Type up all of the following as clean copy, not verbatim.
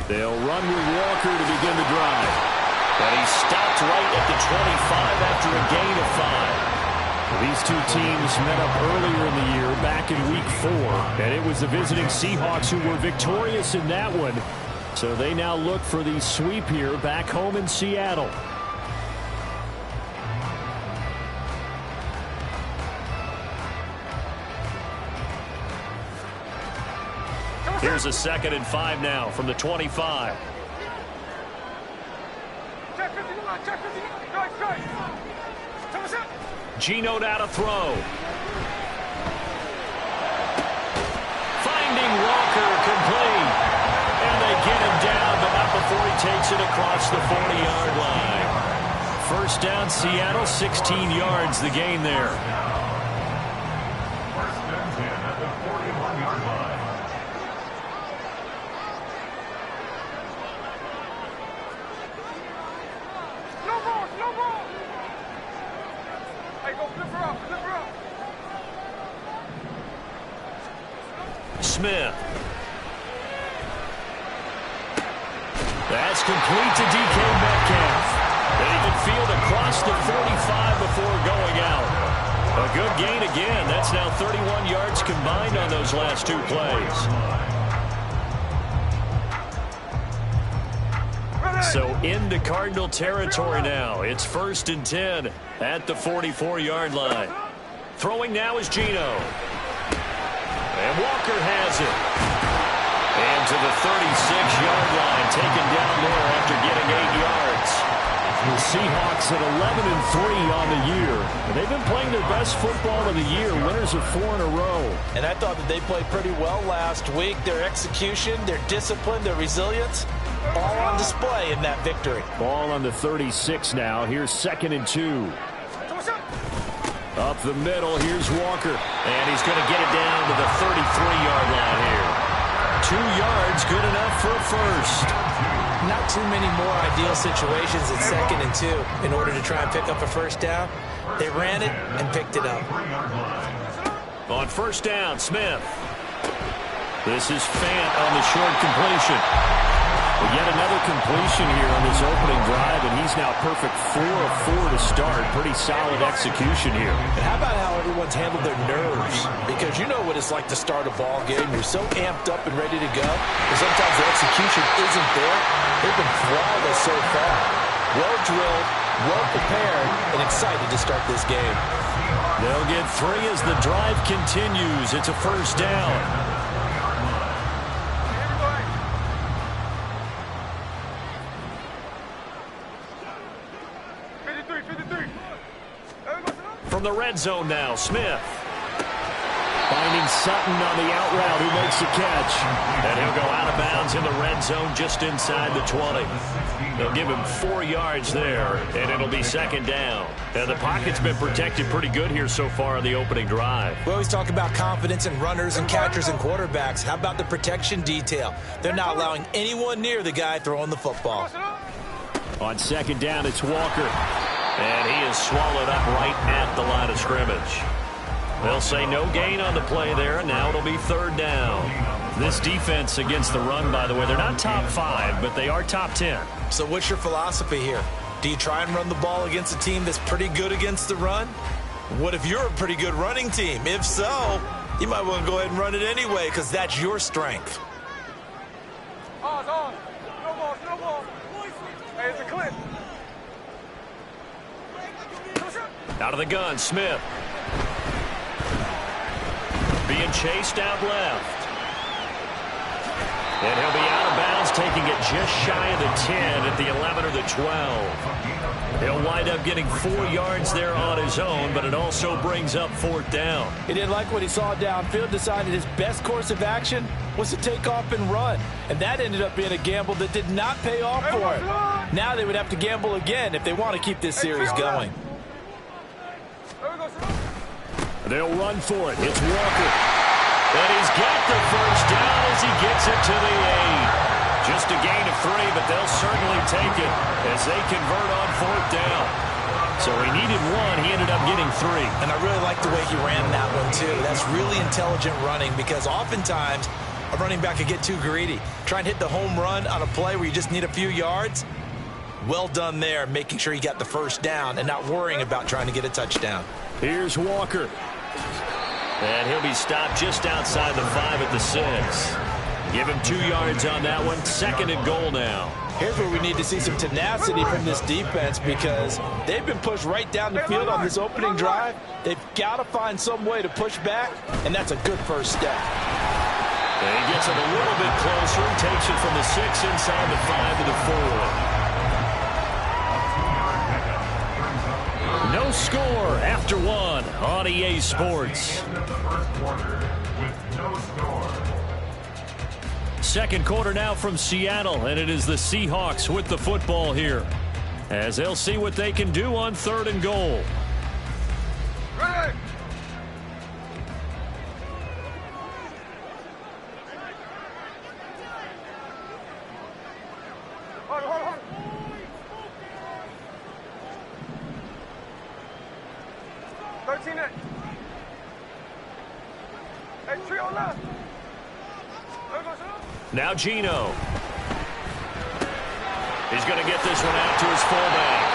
They'll run with Walker to begin the drive. And he stopped right at the 25 after a gain of 5. These two teams met up earlier in the year, back in Week 4. And it was the visiting Seahawks who were victorious in that one. So they now look for the sweep here back home in Seattle. Here's a 2nd and 5 now from the 25. Geno now to throw. Finding Walker complete. And they get him down, but not before he takes it across the 40-yard line. First down, Seattle, 16 yards the gain there. Smith. That's complete to DK Metcalf. They can field across the 45 before going out. A good gain again. That's now 31 yards combined on those last 2 plays. So into Cardinal territory now. It's 1st and 10 at the 44-yard line. Throwing now is Geno. And Walker has it. And to the 36-yard line, taken down there after getting 8 yards. The Seahawks at 11-3 on the year. And they've been playing their best football of the year, winners of 4 in a row. And I thought that they played pretty well last week. Their execution, their discipline, their resilience, all on display in that victory. Ball on the 36 now. Here's 2nd and 2. Up the middle, here's Walker. And he's going to get it down to the 33-yard line here. 2 yards, good enough for a first. Not too many more ideal situations at 2nd and 2 in order to try and pick up a first down. They ran it and picked it up. On first down, Smith. This is Fant on the short completion. But yet another completion here on this opening drive, and he's now perfect 4 of 4 to start. Pretty solid execution here. And how about how everyone's handled their nerves? Because you know what it's like to start a ball game. You're so amped up and ready to go. And sometimes the execution isn't there. They've been flawless so far. Well drilled, well prepared, and excited to start this game. They'll get 3 as the drive continues. It's a first down. From the red zone now, Smith. Finding Sutton on the out route, who makes the catch. And he'll go out of bounds in the red zone just inside the 20. They'll give him 4 yards there, and it'll be 2nd down. And the pocket's been protected pretty good here so far on the opening drive. We always talk about confidence in runners and catchers and quarterbacks. How about the protection detail? They're not allowing anyone near the guy throwing the football. On 2nd down, it's Walker. And he is swallowed up right at the line of scrimmage. They'll say no gain on the play there, and now it'll be 3rd down. This defense against the run, by the way, they're not top 5, but they are top 10. So what's your philosophy here? Do you try and run the ball against a team that's pretty good against the run? What if you're a pretty good running team? If so, you might want to go ahead and run it anyway, because that's your strength. Hey, it's a clip. Out of the gun, Smith. Being chased out left. And he'll be out of bounds, taking it just shy of the 10 at the 11 or the 12. He'll wind up getting 4 yards there on his own, but it also brings up 4th down. He didn't like what he saw downfield, decided his best course of action was to take off and run. And that ended up being a gamble that did not pay off for him. Now they would have to gamble again if they want to keep this series going. They'll run for it. It's Walker. And he's got the first down as he gets it to the 8. Just a gain of 3, but they'll certainly take it as they convert on 4th down. So he needed 1. He ended up getting 3. And I really like the way he ran that one, too. That's really intelligent running because oftentimes a running back could get too greedy. Try and hit the home run on a play where you just need a few yards. Well done there, making sure he got the first down and not worrying about trying to get a touchdown. Here's Walker. And he'll be stopped just outside the 5 at the 6. Give him 2 yards on that one. 2nd and goal now. Here's where we need to see some tenacity from this defense because they've been pushed right down the field on this opening drive. They've got to find some way to push back, and that's a good first step. And he gets it a little bit closer and takes it from the 6 inside the 5 to the 4. No score after 1 on EA Sports. Second quarter now from Seattle, and it is the Seahawks with the football here as they'll see what they can do on 3rd and goal. Now Geno. He's going to get this one out to his fullback.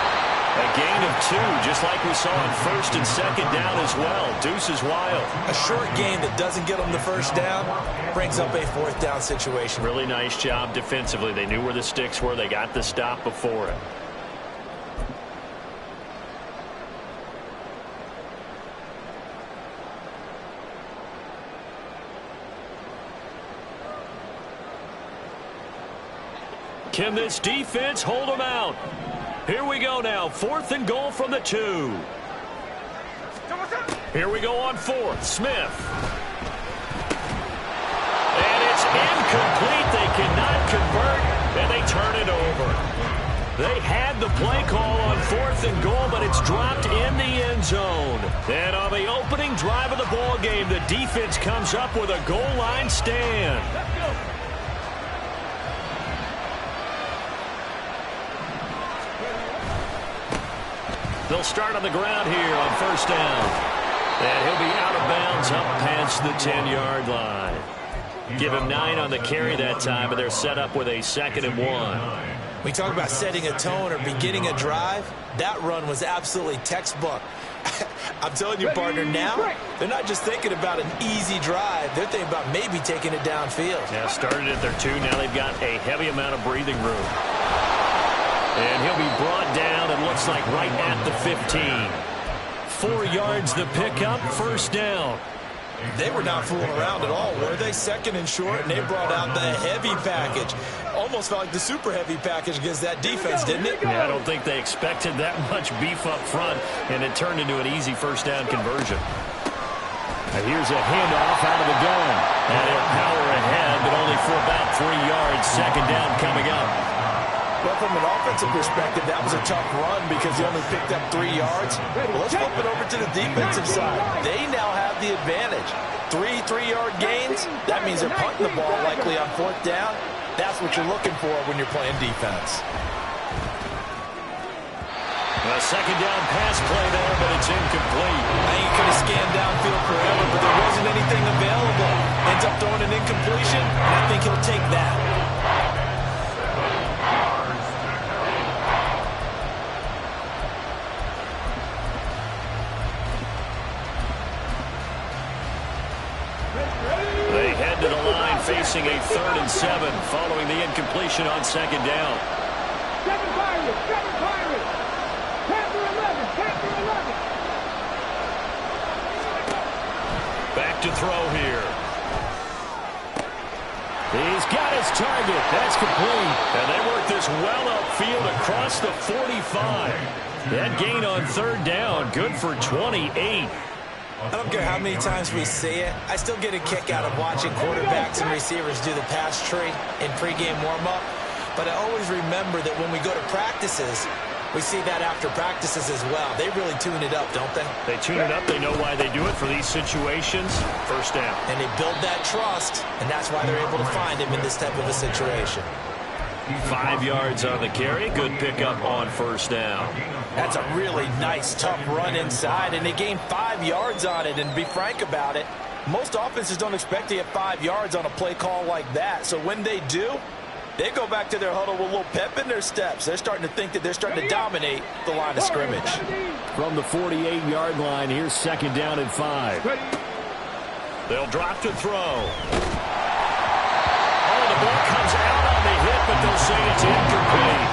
A gain of 2, just like we saw on 1st and 2nd down as well. Deuce is wild. A short gain that doesn't get them the first down brings up a 4th down situation. Really nice job defensively. They knew where the sticks were. They got the stop before it. Can this defense hold them out? Here we go now. 4th and goal from the 2. Here we go on 4th. Smith. And it's incomplete. They cannot convert, and they turn it over. They had the play call on 4th and goal, but it's dropped in the end zone. And on the opening drive of the ball game, the defense comes up with a goal line stand. They'll start on the ground here on 1st down. And he'll be out of bounds up past the 10-yard line. Give him 9 on the carry that time, and they're set up with a 2nd and 1. We talk about setting a tone or beginning a drive. That run was absolutely textbook. I'm telling you, partner, now they're not just thinking about an easy drive. They're thinking about maybe taking it downfield. Yeah, started at their 2. Now they've got a heavy amount of breathing room. And he'll be brought down, it looks like, right at the 15. 4 yards the pickup, 1st down. They were not fooling around at all, were they? 2nd and short, and they brought out the heavy package. Almost felt like the super heavy package against that defense, didn't it? Yeah, I don't think they expected that much beef up front, and it turned into an easy 1st down conversion. And here's a handoff out of the gun. And they'll power ahead, but only for about 3 yards. 2nd down coming up. Well, from an offensive perspective, that was a tough run because he only picked up 3 yards. Well, let's flip it over to the defensive side. They now have the advantage. 3 3-yard gains, that means they're punting the ball likely on 4th down. That's what you're looking for when you're playing defense. A 2nd down pass play there, but it's incomplete. I think he could have scanned downfield forever, but there wasn't anything available. Ends up throwing an incompletion, and I think he'll take that. They head to the line facing a 3rd and 7 following the incompletion on 2nd down. Back to throw here. He's got his target. That's complete. And they work this well upfield across the 45. That gain on 3rd down, good for 28. I don't care how many times we see it. I still get a kick out of watching quarterbacks and receivers do the pass tree in pregame warm-up. But I always remember that when we go to practices, we see that after practices as well. They really tune it up, don't they? They tune it up. They know why they do it for these situations. 1st down. And they build that trust, and that's why they're able to find him in this type of a situation. 5 yards on the carry. Good pickup on 1st down. That's a really nice, tough run inside, and they gained 5 yards on it. And to be frank about it, Most offenses don't expect to get 5 yards on a play call like that. So when they do, they go back to their huddle with a little pep in their steps. They're starting to think that they're starting to dominate the line of scrimmage. From the 48-yard line, here's 2nd down and 5. They'll drop to throw. Oh, the ball comes out on the hit, but they'll say it's incomplete.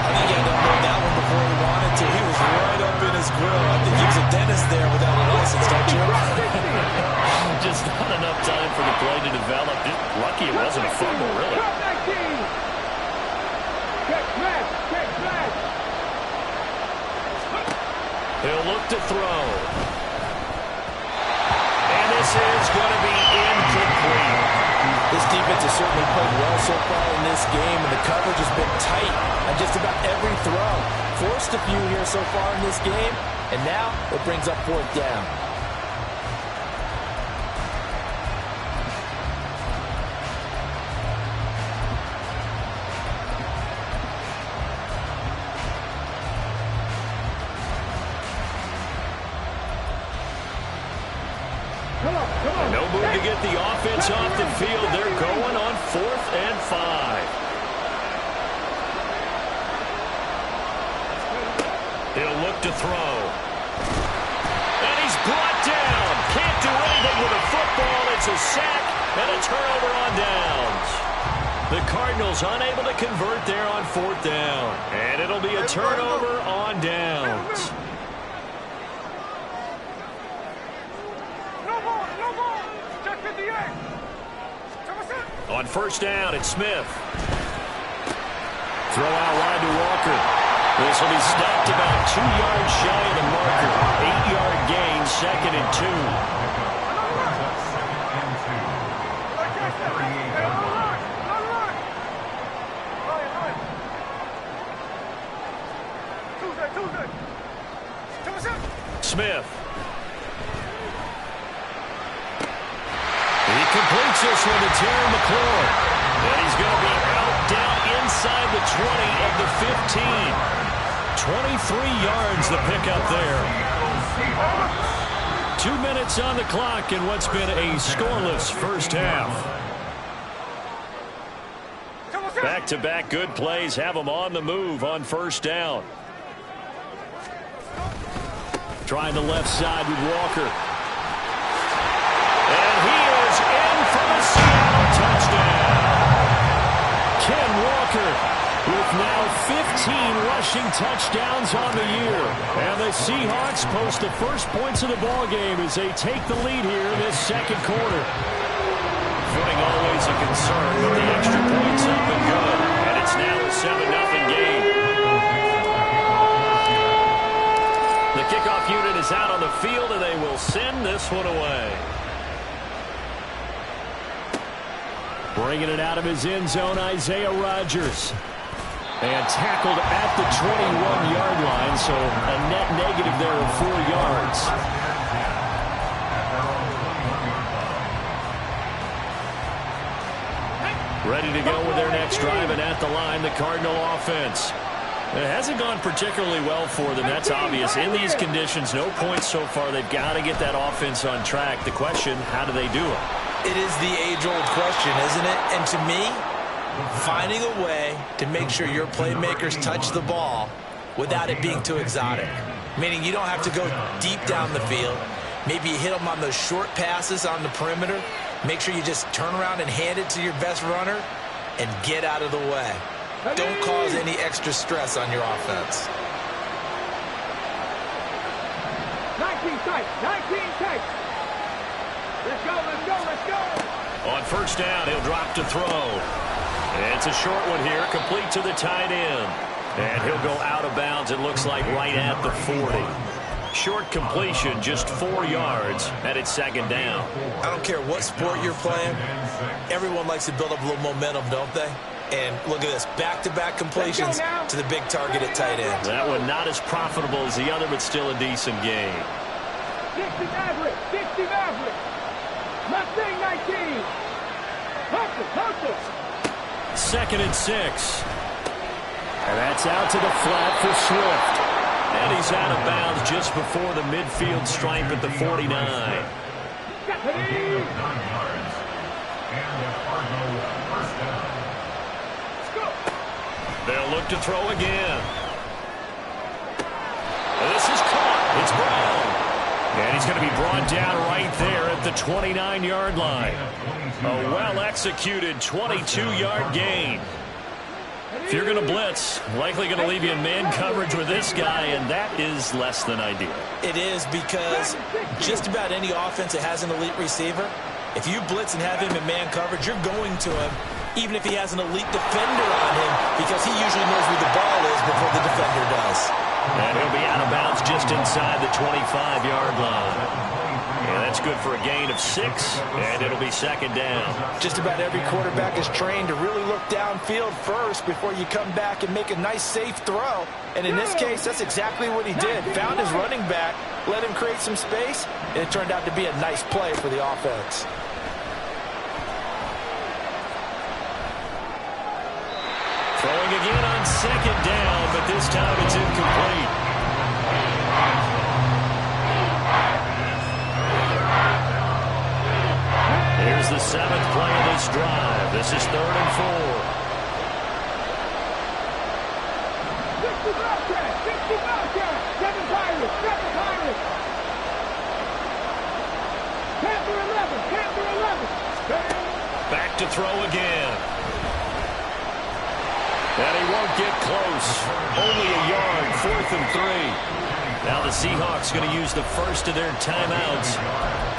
I think he had to hold that one before he wanted to. He was right up in his grill. I think he was a dentist there without a license, don't you? Just not enough time for the play to develop. Just lucky it wasn't a fumble, really. He'll look to throw. And this is going to be incomplete. This defense has certainly played well so far in this game, and the coverage has been tight on just about every throw. Forced a few here so far in this game, and now it brings up 4th down. No move to get the offense off the field. They're going on 4th and 5. He'll look to throw. And he's brought down. Can't do anything with a football. It's a sack and a turnover on downs. The Cardinals unable to convert there on 4th down. And it'll be a turnover on downs. On 1st down, it's Smith. Throw out wide to Walker. This will be stopped about 2 yards shy of the marker. 8-yard gain, 2nd and 2. Smith. He completes this one to Terry McLaurin. And he's going to be out down inside the 20 of the 15. 23 yards the pickup there. 2 minutes on the clock in what's been a scoreless first half. Back-to-back good plays have them on the move on 1st down. Trying the left side with Walker. And he is in for the Seattle touchdown. Ken Walker with now 15 rushing touchdowns on the year. And the Seahawks post the first points of the ballgame as they take the lead here in this 2nd quarter. Footing always a concern, but the extra points up and good. And it's now a 7-0 game. The kickoff unit is out on the field, and they will send this one away. Bringing it out of his end zone, Isaiah Rodgers. And tackled at the 21-yard line, so a net negative there of 4 yards. Ready to go with their next drive, and at the line, the Cardinal offense. It hasn't gone particularly well for them. That's obvious. In these conditions, no points so far. They've got to get that offense on track. The question, how do they do it? It is the age-old question, isn't it? And to me, finding a way to make sure your playmakers touch the ball without it being too exotic. Meaning you don't have to go deep down the field. Maybe you hit them on those short passes on the perimeter. Make sure you just turn around and hand it to your best runner and get out of the way. Don't cause any extra stress on your offense. 19 tight, 19 tight. Let's go, let's go, let's go. On 1st down, he'll drop to throw. And it's a short one here, complete to the tight end. And he'll go out of bounds, it looks like, right at the 40. Short completion, just 4 yards, and it's 2nd down. I don't care what sport you're playing. Everyone likes to build up a little momentum, don't they? And look at this, back-to-back completions to the big target at tight end. That one not as profitable as the other, but still a decent game. 60 Maverick, 60 Maverick. Mustang 19. Hustle. 2nd and 6. And that's out to the flat for Swift. And he's out of bounds just before the midfield stripe at the 49. Ready? 9 yards. And a Cardinal first down. Let's go. They'll look to throw again. This is caught. It's Brown. And he's going to be brought down right there at the 29-yard line. A well-executed 22-yard gain. If you're going to blitz, likely going to leave you in man coverage with this guy, and that is less than ideal. It is, because just about any offense that has an elite receiver, if you blitz and have him in man coverage, you're going to him, even if he has an elite defender on him, because he usually knows where the ball is before the defender does. And he'll be out of bounds just inside the 25-yard line. And that's good for a gain of 6, and it'll be second down. Just about every quarterback is trained to really look downfield first before you come back and make a nice, safe throw. And in this case, that's exactly what he did. Found his running back, let him create some space, and it turned out to be a nice play for the offense. Throwing again on second down, but this time it's incomplete. Here's the 7th play of this drive. This is 3rd and 4. 60 Bobcats, 60 Bobcats, 7 Pirates, 7 Pirates. Panther 11, Panther 11. Back to throw again. And he won't get close. Only a yard, 4th and 3. Now the Seahawks going to use the first of their timeouts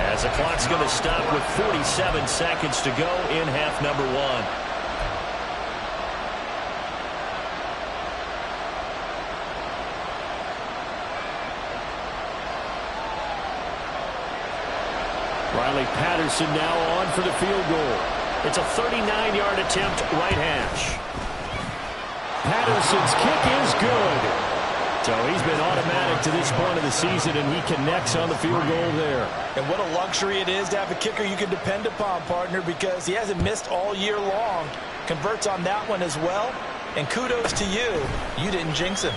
as the clock's going to stop with 47 seconds to go in half number 1. Riley Patterson now on for the field goal. It's a 39-yard attempt, right hash. Patterson's kick is good. So he's been automatic to this point of the season, and he connects on the field goal there. And what a luxury it is to have a kicker you can depend upon, partner, because he hasn't missed all year long. Converts on that one as well. And kudos to you. You didn't jinx him.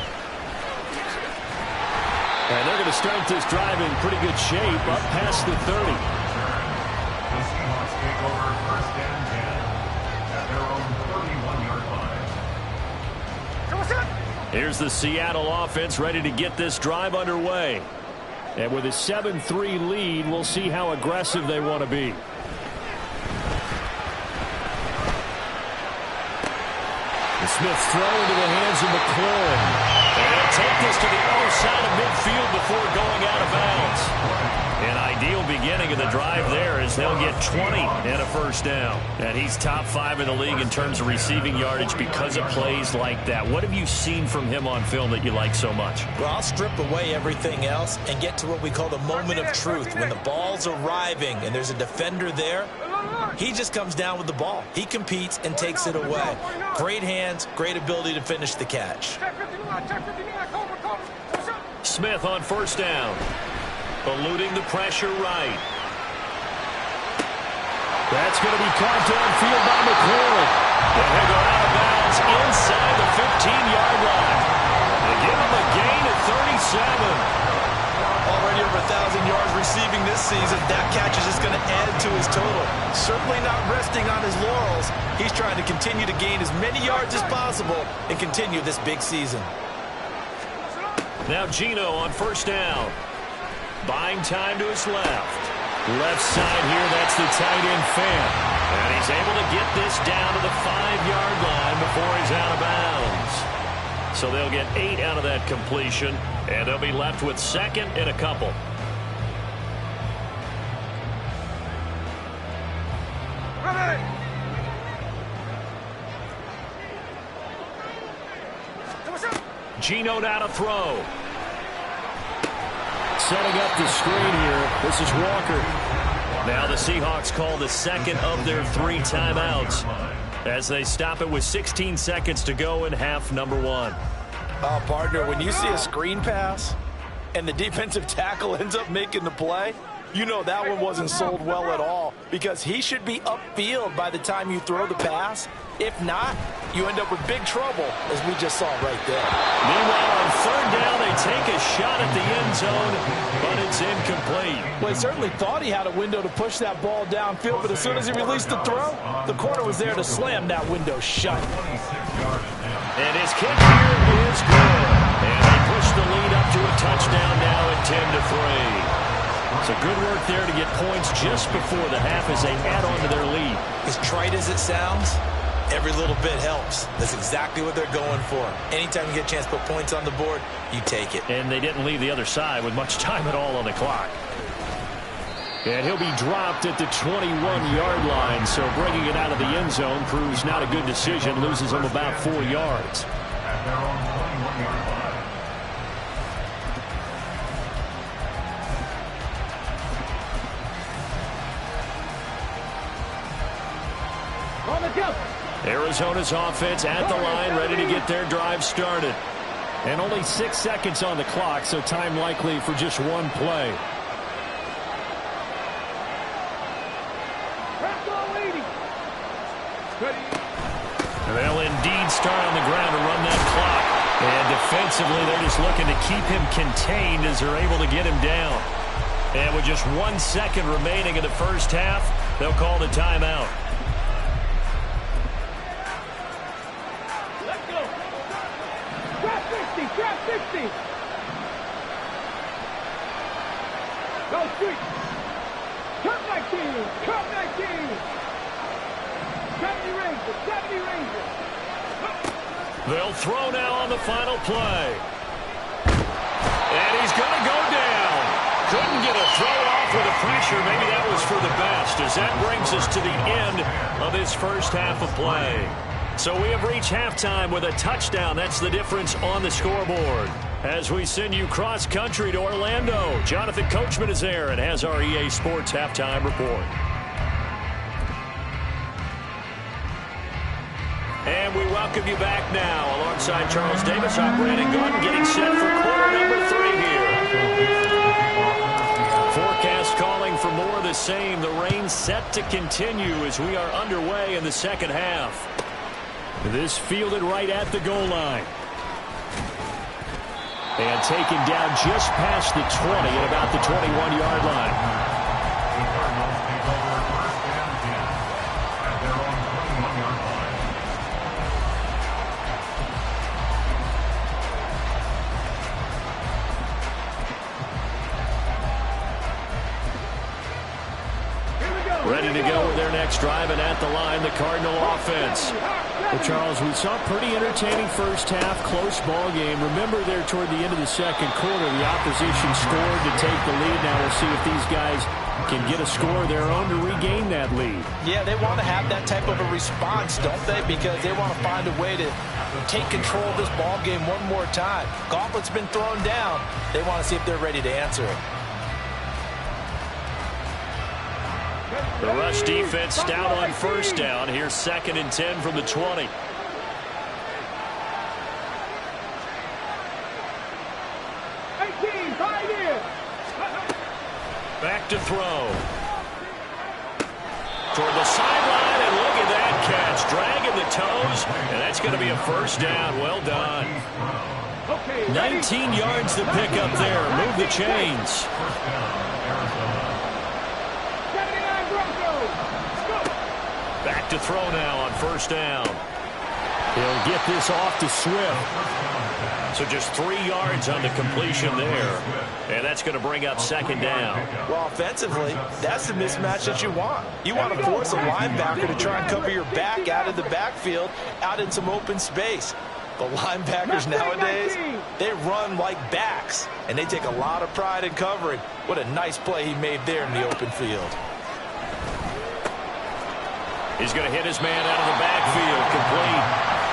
And they're going to start this drive in pretty good shape, up past the 30. The Seahawks take over first and 10 at their own 31-yard line. Here's the Seattle offense ready to get this drive underway. And with a 7-3 lead, we'll see how aggressive they want to be. The Smith's throw into the hands of McLaurin. And they'll take this to the other side of midfield before going out of bounds. An ideal beginning of the drive there as they'll get 20 and a first down. And he's top 5 in the league in terms of receiving yardage because of plays like that. What have you seen from him on film that you like so much? Well, I'll strip away everything else and get to what we call the moment of truth. When the ball's arriving and there's a defender there, he just comes down with the ball. He competes and takes it away. Great hands, great ability to finish the catch. Smith on first down. Eluding the pressure right. That's going to be caught downfield by McLaurin. And he'll go out of bounds inside the 15-yard line. They give him a gain of 37. Already over 1,000 yards receiving this season. That catch is just going to add to his total. Certainly not resting on his laurels. He's trying to continue to gain as many yards as possible and continue this big season. Now Geno on first down. Buying time to his left. Left side here, that's the tight end Fant. And he's able to get this down to the 5-yard line before he's out of bounds. So they'll get 8 out of that completion, and they'll be left with second and a couple. Geno now to throw. Setting up the screen here. This is Walker. Now the Seahawks call the second of their 3 timeouts as they stop it with 16 seconds to go in half number 1. Oh, partner, when you see a screen pass and the defensive tackle ends up making the play, You know that one wasn't sold well at all because he should be upfield by the time you throw the pass. If not, you end up with big trouble, as we just saw right there. Meanwhile, on third down, they take a shot at the end zone, but it's incomplete. Well, he certainly thought he had a window to push that ball downfield, but as soon as he released the throw, the corner was there to slam that window shut. And his kick here is good. And they push the lead up to a touchdown now at 10-3. So good work there to get points just before the half as they add on to their lead. As trite as it sounds, every little bit helps. That's exactly what they're going for. Anytime you get a chance to put points on the board, you take it. And they didn't leave the other side with much time at all on the clock. And he'll be dropped at the 21-yard line. So bringing it out of the end zone proves not a good decision. Loses him about 4 yards. At their own 21-yard line. On the jump. Arizona's offense at the line, ready to get their drive started. And only 6 seconds on the clock, so time likely for just one play. They'll indeed start on the ground to run that clock. And defensively, they're just looking to keep him contained as they're able to get him down. And with just 1 second remaining in the first half, they'll call the timeout. Trap 60. Go street. Cut 19. Cut 19. 70 Rangers. 70 Rangers. They'll throw now on the final play. And he's going to go down. Couldn't get a throw off with the pressure. Maybe that was for the best, as that brings us to the end of this first half of play. So we have reached halftime with a touchdown. That's the difference on the scoreboard. As we send you cross-country to Orlando, Jonathan Coachman is there and has our EA Sports halftime report. And we welcome you back now. Alongside Charles Davis, I'm Brandon Gordon, getting set for quarter number 3 here. Forecast calling for more of the same. The rain set to continue as we are underway in the second half. This fielded right at the goal line. And taken down just past the 20 at about the 21-yard line. The Cardinals take over first and 10 at their own 21-yard line. Ready to go with their next drive, and at the line, the Cardinal offense. Well, Charles, we saw a pretty entertaining first half, close ball game. Remember there toward the end of the second quarter, the opposition scored to take the lead. Now we'll see if these guys can get a score of their own to regain that lead. Yeah, they want to have that type of a response, don't they? Because they want to find a way to take control of this ball game one more time. Gauntlet's been thrown down. They want to see if they're ready to answer it. The rush defense stout on first down. Here's 2nd and 10 from the 20. 18, 5 years. Back to throw. Toward the sideline, and look at that catch. Dragging the toes, and that's going to be a first down. Well done. 19 yards to pick up there. Move the chains. Back to throw now on first down. He'll get this off to Swift. So just 3 yards on the completion there. And that's going to bring up 2nd down. Well, offensively, that's the mismatch that you want. You want to force a linebacker to try and cover your back out of the backfield, out in some open space. The linebackers nowadays, they run like backs, and they take a lot of pride in covering. What a nice play he made there in the open field. He's going to hit his man out of the backfield, complete.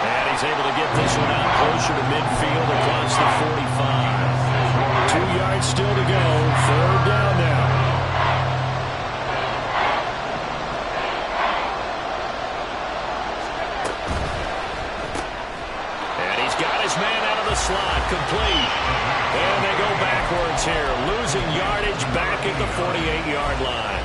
And he's able to get this one out closer to midfield across the 45. 2 yards still to go. 3rd down now. And he's got his man out of the slot, complete. And they go backwards here, losing yardage back at the 48-yard line.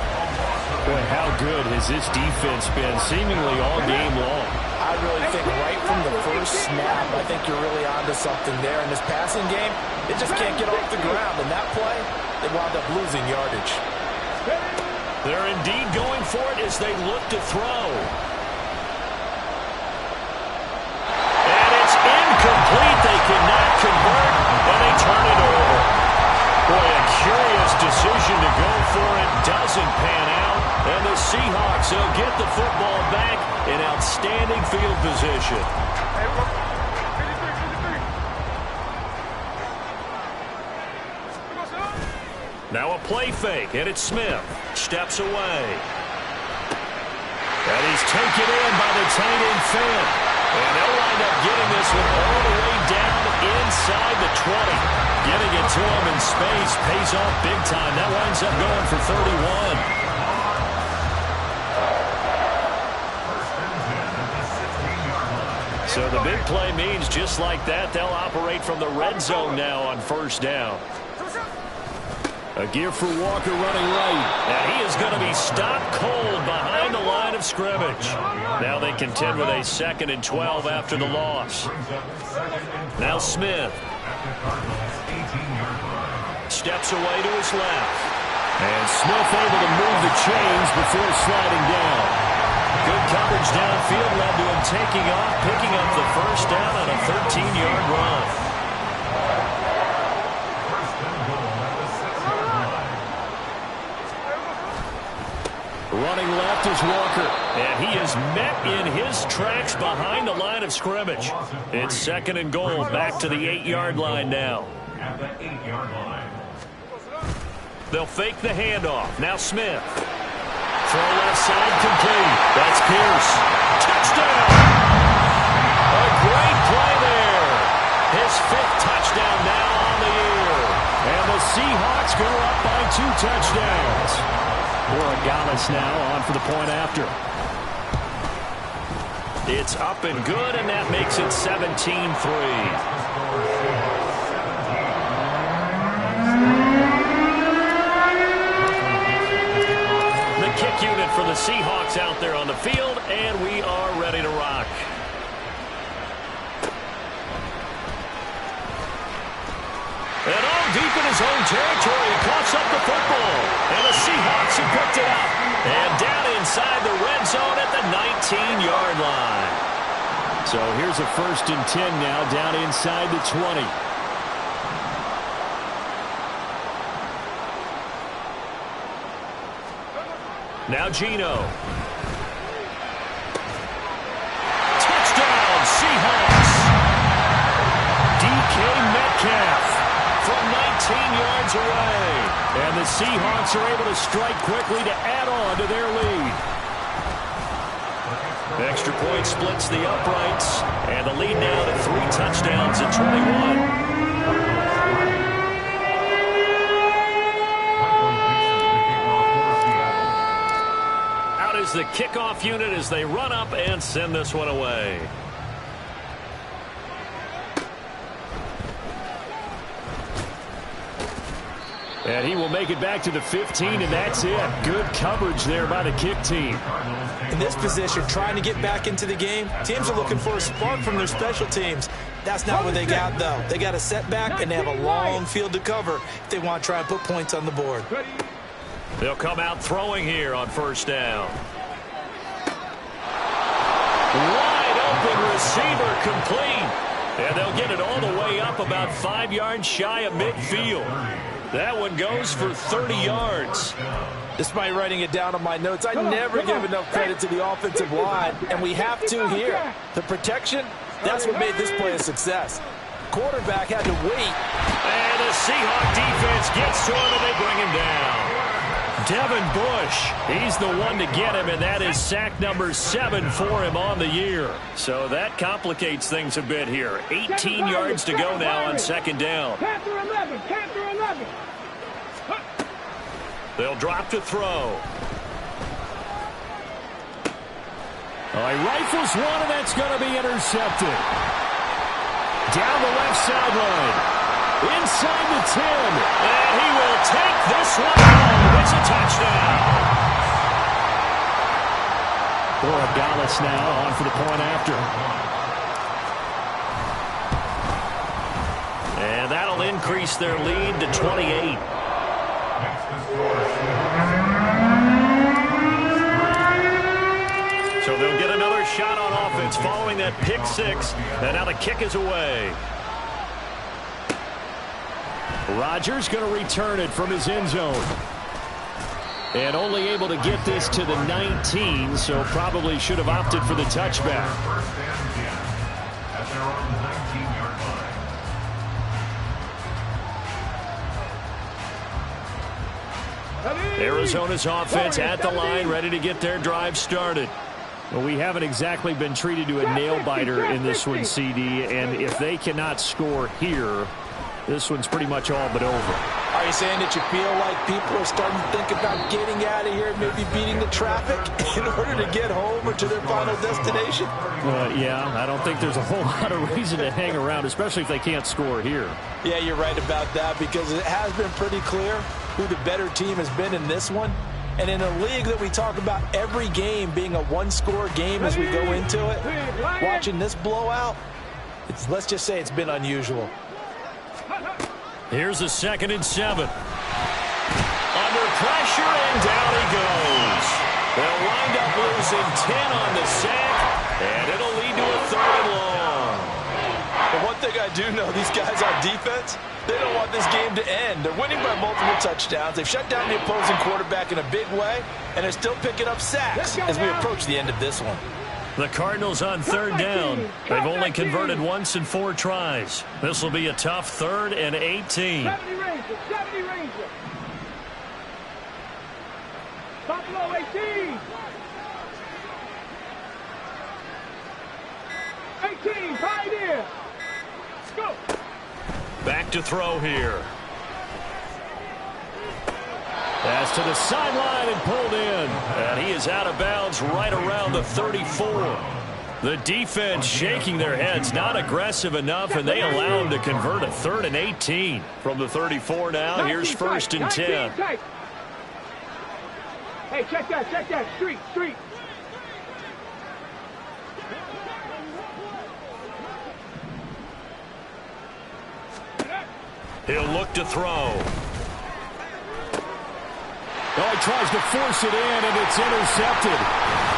Boy, how good has this defense been seemingly all game long? I really think right from the first snap, I think you're really onto something there. In this passing game, they just can't get off the ground. In that play, they wound up losing yardage. They're indeed going for it as they look to throw. And it's incomplete. They cannot convert, and they turn it over. Boy, a curious decision to go for it. Doesn't pan out. And the Seahawks will get the football back in outstanding field position. Now a play fake, and it's Smith. Steps away. And he's taken in by the tight end Finn. And they'll wind up getting this one all the way down inside the 20. Getting it to him in space pays off big time. That winds up going for 31. So the big play means just like that, they'll operate from the red zone now on first down. A gear for Walker running right. And he is going to be stopped cold behind the line of scrimmage. Now they contend with a 2nd and 12 after the loss. Now Smith. Steps away to his left. And Smith able to move the chains before sliding down. Good coverage downfield led to him taking off, picking up the first down on a 13-yard run. Running left is Walker, and he is met in his tracks behind the line of scrimmage. It's 2nd and goal, back to the 8-yard line now. At the 8-yard line. They'll fake the handoff. Now Smith. Throw left side complete. That's Pierce. Touchdown! A great play there. His 5th touchdown now on the year. And the Seahawks go up by 2 touchdowns. Borregales now on for the point after. It's up and good, and that makes it 17-3. Kick unit for the Seahawks out there on the field, and we are ready to rock. And all deep in his own territory, he coughs up the football. And the Seahawks have picked it up. And down inside the red zone at the 19-yard line. So here's a 1st and 10 now, down inside the 20. Now Geno. Touchdown, Seahawks. DK Metcalf from 19 yards away. And the Seahawks are able to strike quickly to add on to their lead. Extra point splits the uprights. And the lead now to 3 touchdowns at 21. The kickoff unit as they run up and send this one away. And he will make it back to the 15, and that's it. Good coverage there by the kick team. In this position, trying to get back into the game, teams are looking for a spark from their special teams. That's not what they got, though. They got a setback, and they have a long field to cover if they want to try and put points on the board. They'll come out throwing here on first down. Wide open receiver complete. And they'll get it all the way up about 5 yards shy of midfield. That one goes for 30 yards. Despite writing it down on my notes, I never give enough credit to the offensive line, and we have to here. The protection, that's what made this play a success. Quarterback had to wait. And the Seahawk defense gets to him, and they bring him down. Devin Bush, he's the one to get him, and that is sack number 7 for him on the year. So that complicates things a bit here. 18 yards to go now on 2nd down. Panther 11, Panther 11. They'll drop to throw. He rifles one, and that's going to be intercepted. Down the left sideline. Inside the 10. And he will take this one home. It's a touchdown. Corey Dallas now on for the point after. And that'll increase their lead to 28. So they'll get another shot on offense following that pick six. And now the kick is away. Rodgers going to return it from his end zone. And only able to get this to the 19, so probably should have opted for the touchback. First and 10 at their own 19-yard line. Arizona's offense at the line, ready to get their drive started. Well, we haven't exactly been treated to a nail-biter in this one, CD, and if they cannot score here, this one's pretty much all but over. Are you saying that you feel like people are starting to think about getting out of here, maybe beating the traffic in order to get home or to their final destination? Yeah, I don't think there's a whole lot of reason to hang around, especially if they can't score here. Yeah, you're right about that, because it has been pretty clear who the better team has been in this one. And in a league that we talk about every game being a one-score game as we go into it, watching this blowout, let's just say it's been unusual. Here's a 2nd and 7. Under pressure, and down he goes. They'll wind up losing 10 on the sack, and it'll lead to a 3rd and long. But one thing I do know, these guys on defense, they don't want this game to end. They're winning by multiple touchdowns. They've shut down the opposing quarterback in a big way, and they're still picking up sacks as we approach the end of this one. The Cardinals on 3rd down. They've only converted once in 4 tries. This will be a tough 3rd and 18. 70 Rangers. Buffalo 18. 18, Pioneer. Let's go. Back to throw here. Pass to the sideline and pulled in. And he is out of bounds right around the 34. The defense shaking their heads, not aggressive enough, and they allow him to convert a 3rd and 18. From the 34 now, here's 1st and 10. Hey, check that. Street. He'll look to throw. Oh, he tries to force it in, and it's intercepted.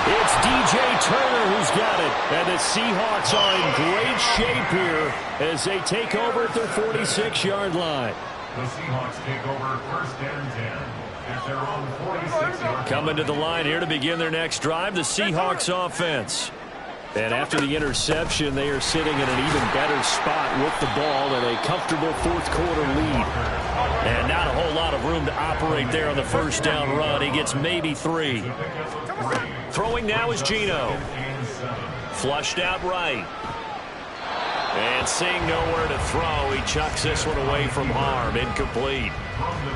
It's DJ Turner who's got it. And the Seahawks are in great shape here as they take over at their 46-yard line. The Seahawks take over 1st and 10 at their own 46-yard line. Coming to the line here to begin their next drive, the Seahawks offense. And after the interception, they are sitting in an even better spot with the ball and a comfortable 4th quarter lead. And not a whole lot of room to operate there on the 1st down run. He gets maybe 3. Throwing now is Geno. Flushed out right. And seeing nowhere to throw, he chucks this one away from harm. Incomplete.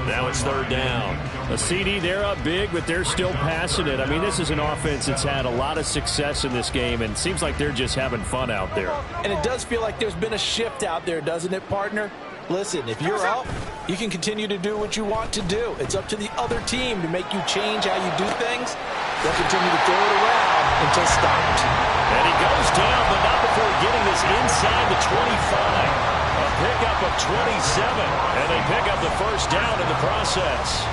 Now it's 3rd down. A CD, they're up big, but they're still passing it. I mean, this is an offense that's had a lot of success in this game, and it seems like they're just having fun out there. And it does feel like there's been a shift out there, doesn't it, partner? Listen, if you're up, you can continue to do what you want to do. It's up to the other team to make you change how you do things. They'll continue to throw it around until stopped. And he goes down, but not before getting this inside the 25. A pickup of 27, and they pick up the 1st down in the process.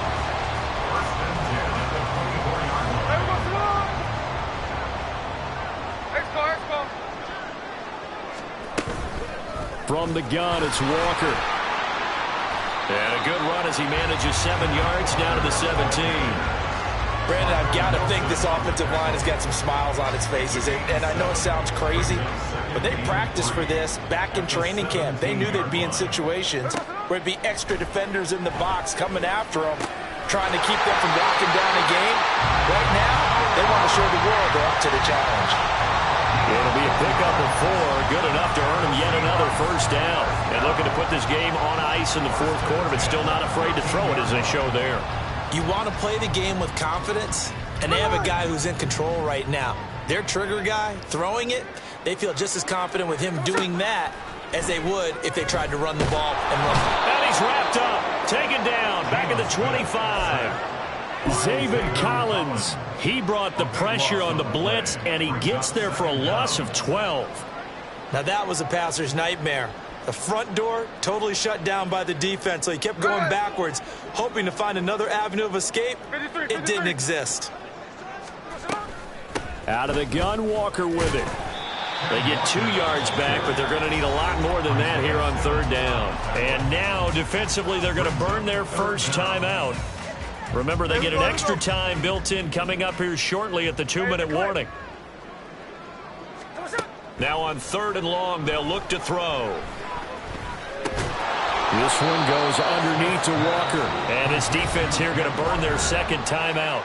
From the gun, it's Walker. And a good run as he manages 7 yards down to the 17. Brandon, I've got to think this offensive line has got some smiles on its faces. And I know it sounds crazy, but they practiced for this back in training camp. They knew they'd be in situations where it'd be extra defenders in the box coming after them, trying to keep them from locking down a game. Right now, they want to show the world they're up to the challenge. It'll be a pickup of 4, good enough to earn them yet another 1st down. And looking to put this game on ice in the 4th quarter, but still not afraid to throw it as they show there. You want to play the game with confidence, and they have a guy who's in control right now. Their trigger guy, throwing it, they feel just as confident with him doing that as they would if they tried to run the ball and run. And he's wrapped up, taken down, back at the 25. Zaven Collins, he brought the pressure on the blitz, and he gets there for a loss of 12. Now that was a passer's nightmare. The front door totally shut down by the defense, so he kept going backwards, hoping to find another avenue of escape. It didn't exist. Out of the gun, Walker with it. They get 2 yards back, but they're going to need a lot more than that here on third down. And now, defensively, they're going to burn their first timeout. Remember, they get an extra time built in coming up here shortly at the 2-minute warning. Now on 3rd and long, they'll look to throw. This one goes underneath to Walker. And this defense here going to burn their second timeout.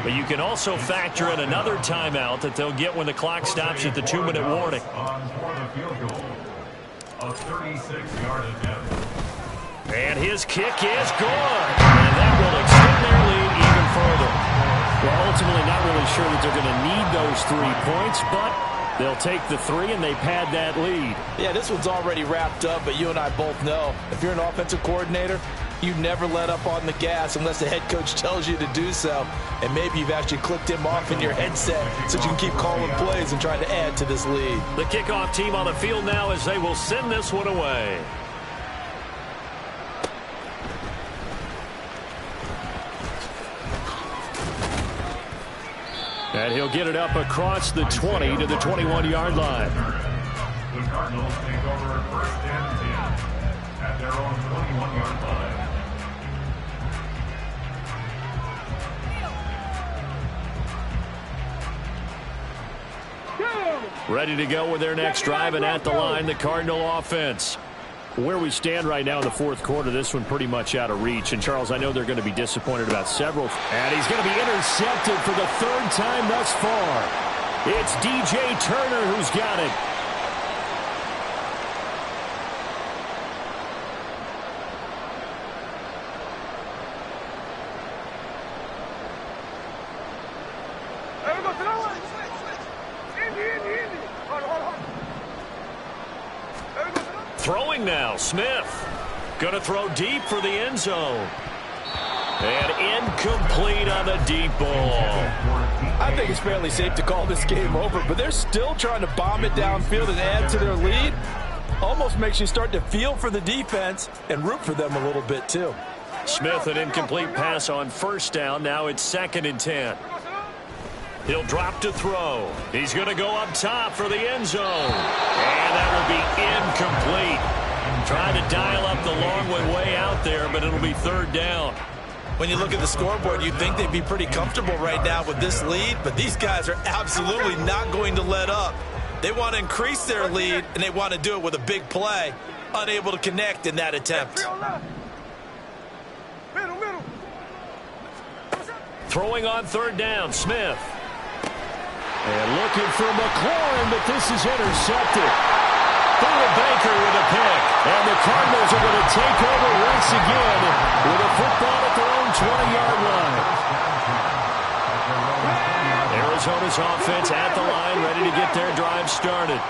But you can also factor in another timeout that they'll get when the clock stops at the 2-minute warning. And his kick is good. And that will extend their lead even further. Well, ultimately not really sure that they're going to need those 3 points, but they'll take the 3 and they pad that lead. Yeah, this one's already wrapped up, but you and I both know if you're an offensive coordinator, you never let up on the gas unless the head coach tells you to do so. And maybe you've actually clicked him off in your headset so you can keep calling plays and trying to add to this lead. The kickoff team on the field now as they will send this one away. And he'll get it up across the 20 to the 21-yard line. The Cardinals take over 1st and 10 at their own 21-yard line. Ready to go with their next drive, and at the line, the Cardinal offense. Where we stand right now in the 4th quarter, this one pretty much out of reach. And, Charles, I know they're going to be disappointed about several. And he's going to be intercepted for the 3rd time thus far. It's DJ Turner who's got it. Throwing now, Smith. Going to throw deep for the end zone. And incomplete on the deep ball. I think it's fairly safe to call this game over, but they're still trying to bomb it downfield and add to their lead. Almost makes you start to feel for the defense and root for them a little bit too. Smith, an incomplete pass on 1st down. Now it's 2nd and 10. He'll drop to throw. He's going to go up top for the end zone. And that will be incomplete. Trying to dial up the long way out there, but it'll be 3rd down. When you look at the scoreboard, you'd think they'd be pretty comfortable right now with this lead, but these guys are absolutely not going to let up. They want to increase their lead, and they want to do it with a big play. Unable to connect in that attempt. Throwing on 3rd down, Smith. And looking for McLaurin, but this is intercepted. Buda Baker with a pick. And the Cardinals are going to take over once again with a football at their own 20-yard line. Arizona's offense at the line, ready to get their drive started.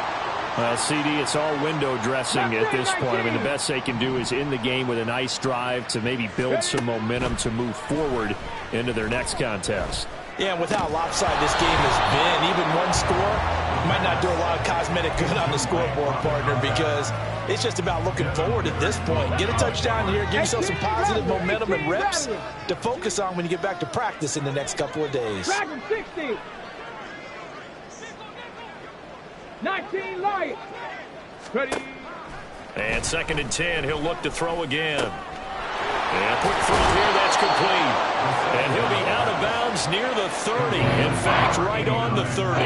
Well, CD, it's all window dressing at this point. I mean, the best they can do is in the game with a nice drive to maybe build some momentum to move forward into their next contest. Yeah, and with how lopsided this game has been, even one score might not do a lot of cosmetic good on the scoreboard, partner, because it's just about looking forward at this point. Get a touchdown here, give yourself some positive momentum and reps to focus on when you get back to practice in the next couple of days. 60. 19 light. Ready. And 2nd and 10, he'll look to throw again. And quick throw here, that's complete. And he'll be out of bounds near the 30. In fact, right on the 30.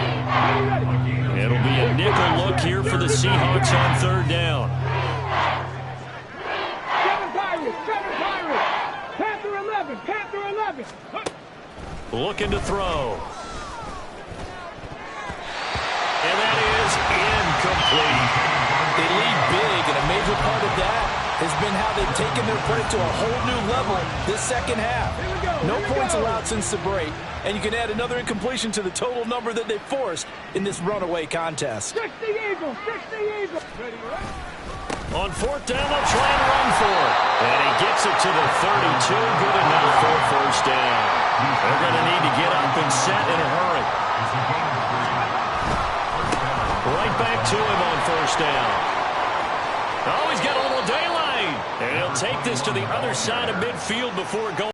It'll be a nickel look here for the Seahawks on 3rd down. 7 Pirates. Panther 11. Looking to throw. And that is incomplete. They lead big, and a major part of that has been how they've taken their play to a whole new level this second half. No points allowed since the break, and you can add another incompletion to the total number that they forced in this runaway contest. 60 Eagles, 60 Eagles. On fourth down, they'll try and run for it. And he gets it to the 32. Good enough for a first down. They're going to need to get up and set in a hurry. Right back to him on first down. Oh, he's got a little daylight. And he'll take this to the other side of midfield before going.